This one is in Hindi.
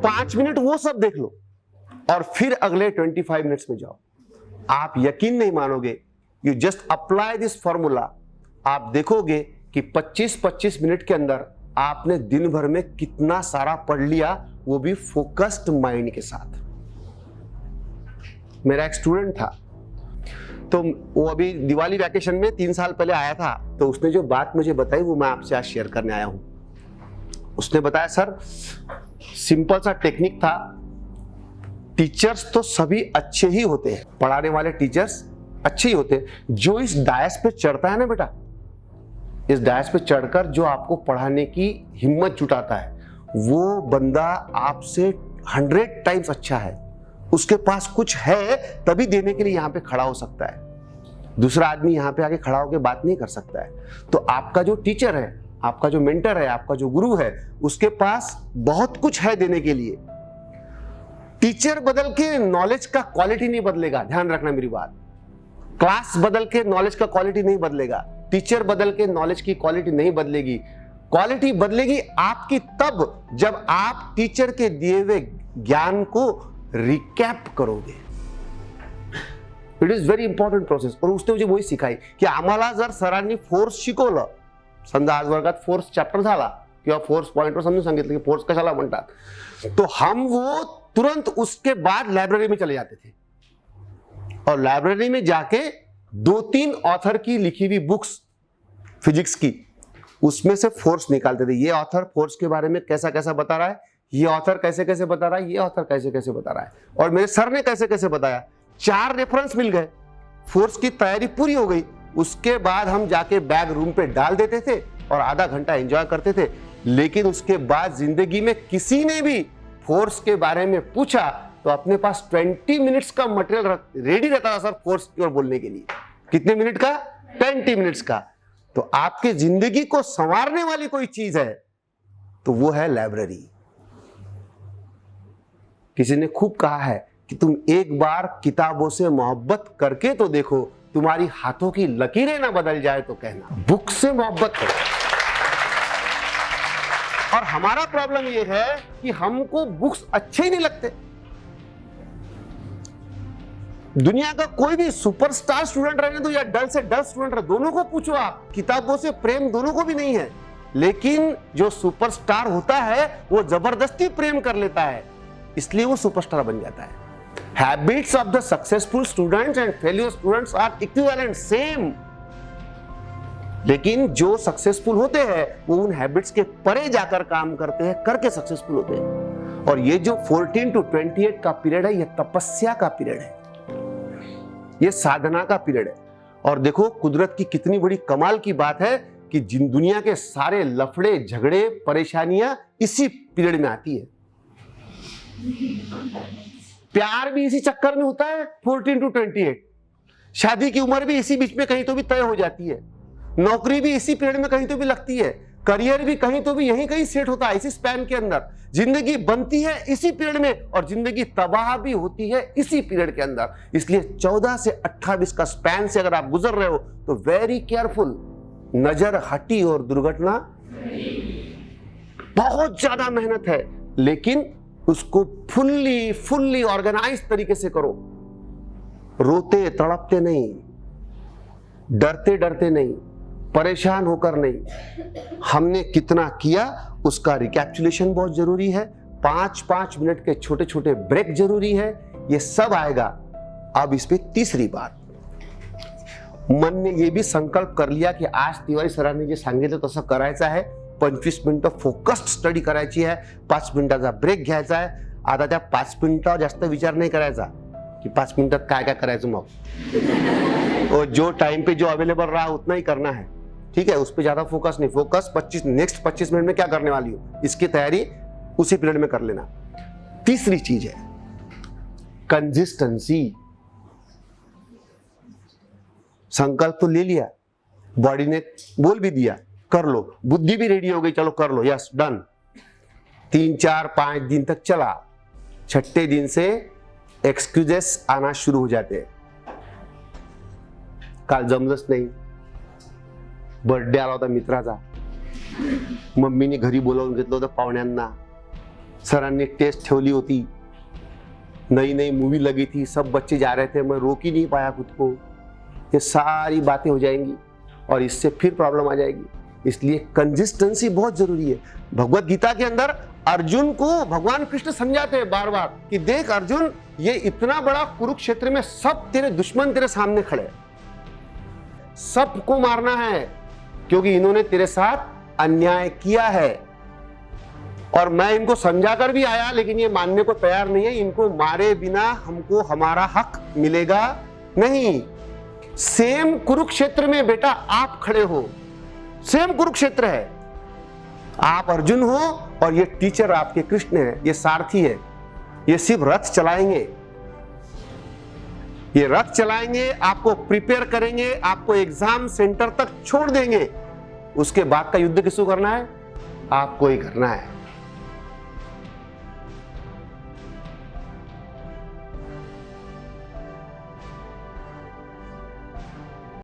5 मिनट वो सब देख लो और फिर अगले 25 मिनट्स में जाओ। आप यकीन नहीं मानोगे, you just apply this formula, आप देखोगे कि 25-25 मिनट के अंदर आपने दिन भर में कितना सारा पढ़ लिया, वो भी फोकस्ड माइंड के साथ। मेरा एक स्टूडेंट था, तो वो अभी दिवाली वैकेशन में 3 साल पहले आया था, तो उसने जो बात मुझे बताई वो मैं आपसे आज शेयर करने आया हूं। उसने बताया, सर सिंपल सा टेक्निक था, टीचर्स तो सभी अच्छे ही होते हैं, पढ़ाने वाले टीचर्स अच्छे ही होते हैं, जो इस डायस पे चढ़ता है ना बेटा, इस डायस पे चढ़कर जो आपको पढ़ाने की हिम्मत जुटाता है, वो बंदा आपसे 100 टाइम्स अच्छा है। उसके पास कुछ है तभी देने के लिए यहां पे खड़ा हो सकता है, दूसरा आदमी यहां पे आके खड़ा होकर बात नहीं कर सकता है। तो आपका जो टीचर है, आपका जो मेंटर है, आपका जो गुरु है, उसके पास बहुत कुछ है देने के लिए। टीचर बदल के नॉलेज का क्वालिटी नहीं बदलेगा, ध्यान रखना मेरी बात। क्लास बदल के नॉलेज का क्वालिटी नहीं बदलेगा, टीचर बदल के नॉलेज की क्वालिटी नहीं बदलेगी। क्वालिटी बदलेगी आपकी तब जब आप टीचर के दिए हुए ज्ञान को रिकैप करोगे। It is very important process. और उसने मुझे वही सिखाई की आम्हाला जर सरांनी फोर्स शिकवलं, समजा आज वर्गात फोर्स चॅप्टर झाला किंवा फोर्स पॉइंटवर समजून सांगितलं की फोर्स कशाला म्हणतात, तो हम वो तुरंत उसके बाद लाइब्रेरी में चले जाते थे और लाइब्रेरी में जाके 2-3 ऑथर की लिखी हुई बुक्स फिजिक्स की, उसमें से फोर्स निकालते थे। ये ऑथर फोर्स के बारे में कैसा कैसा बता रहा है, ये ऑथर कैसे कैसे बता रहा है, ये ऑथर कैसे कैसे बता रहा है, और मेरे सर ने कैसे कैसे बताया। 4 रेफरेंस मिल गए, फोर्स की तैयारी पूरी हो गई। उसके बाद हम जाके बैग रूम पे डाल देते थे और आधा घंटा एंजॉय करते थे। लेकिन उसके बाद जिंदगी में किसी ने भी फोर्स के बारे में पूछा तो अपने पास 20 मिनट्स का मटेरियल रेडी रहता था सर, फोर्स की ओर बोलने के लिए। कितने मिनट का? 20 मिनट्स का। तो आपके जिंदगी को संवारने वाली कोई चीज है तो वो है लाइब्रेरी। किसी ने खूब कहा है कि तुम एक बार किताबों से मोहब्बत करके तो देखो, तुम्हारी हाथों की लकीरें ना बदल जाए तो कहना। बुक से मोहब्बत करो। और हमारा प्रॉब्लम यह है कि हमको बुक्स अच्छे ही नहीं लगते। दुनिया का कोई भी सुपरस्टार स्टूडेंट रहने दो या डल से डल स्टूडेंट रहे, दोनों को पूछो आप, किताबों से प्रेम दोनों को भी नहीं है। लेकिन जो सुपरस्टार होता है वो जबरदस्ती प्रेम कर लेता है, इसलिए वो सुपरस्टार बन जाता है। Habits of the successful students and failure students are equivalent, same. लेकिन जो सक्सेसफुल होते हैं वो उन हैबिट्स के परे जाकर काम करते हैं, करके सक्सेसफुल होते हैं। और ये जो 14 to 28 का पीरियड है, ये तपस्या का पीरियड है, ये साधना का पीरियड है। और देखो कुदरत की कितनी बड़ी कमाल की बात है कि जिन दुनिया के सारे लफड़े झगड़े परेशानियां इसी पीरियड में आती है। प्यार भी इसी चक्कर में होता है 14 to 28। शादी की उम्र भी इसी बीच में कहीं तो भी तय हो जाती है। नौकरी भी इसी पीरियड में कहीं तो भी लगती है। करियर भी कहीं तो भी यहीं कहीं सेट होता है इसी स्पैन के अंदर। जिंदगी बनती है इसी पीरियड में और जिंदगी तबाह भी होती है इसी पीरियड के अंदर। इसलिए 14 से 28 का स्पैन से अगर आप गुजर रहे हो तो वेरी केयरफुल, नजर हटी और दुर्घटना। बहुत ज्यादा मेहनत है, लेकिन उसको फुल्ली ऑर्गेनाइज तरीके से करो। रोते तड़पते नहीं, डरते डरते नहीं, परेशान होकर नहीं। हमने कितना किया उसका रिकैप्चुलेशन बहुत जरूरी है। 5-5 मिनट के छोटे छोटे ब्रेक जरूरी है। ये सब आएगा। अब इस पे तीसरी बात, मन ने ये भी संकल्प कर लिया की आज तिवारी सरांनी जे सांगितलं तसं करायचं आहे। 25 मिनिटं फोकस्ड स्टडी करायची आहे, 5 मिनिटाचा ब्रेक घ्यायचा आहे। आता त्या 5 मिनिटावर जास्त विचार नहीं करायचा कि 5 मिनिटात काय काय करायचं मग। और जो टाइम पे जो अवेलेबल रहा उतना ही करना है, ठीक है। उस पर ज्यादा फोकस नहीं। फोकस नेक्स्ट 25 मिनट में क्या करने वाली हूं, इसकी तैयारी उसी पीरियड में कर लेना। तीसरी चीज है कंसिस्टेंसी। संकल्प तो ले लिया, बॉडी ने बोल भी दिया कर लो, बुद्धि भी रेडी हो गई, चलो कर लो, यस डन। 3-4-5 दिन तक चला। 6ठे दिन से एक्सक्यूजेस आना शुरू हो जाते हैं। काल जमलंच नाही, बर्थडे आला होता मित्राचा, मम्मीने घरी बोलावून घेतलं होतं पाहुण्यांना, सरांनी टेस्ट ठेवली होती, नई नई मूवी लगी थी, सब बच्चे जा रहे थे, मैं रोक ही नहीं पाया खुद को। ये सारी बातें हो जाएंगी और इससे फिर प्रॉब्लम आ जाएगी। इसलिए कंसिस्टेंसी बहुत जरूरी है। भगवत गीता के अंदर अर्जुन को भगवान कृष्ण समझाते हैं बार बार कि देख अर्जुन, ये इतना बड़ा कुरुक्षेत्र में सब तेरे दुश्मन तेरे सामने खड़े, सबको मारना है क्योंकि इन्होंने तेरे साथ अन्याय किया है और मैं इनको समझाकर भी आया, लेकिन ये मानने को तैयार नहीं है। इनको मारे बिना हमको हमारा हक मिलेगा नहीं। सेम कुरुक्षेत्र में बेटा आप खड़े हो, सेम कुरुक्षेत्र है, आप अर्जुन हो और ये टीचर आपके कृष्ण है, ये सारथी है। ये सिर्फ रथ चलाएंगे, ये रथ चलाएंगे, आपको प्रिपेयर करेंगे, आपको एग्जाम सेंटर तक छोड़ देंगे। उसके बाद का युद्ध किसको करना है? आपको ही करना है।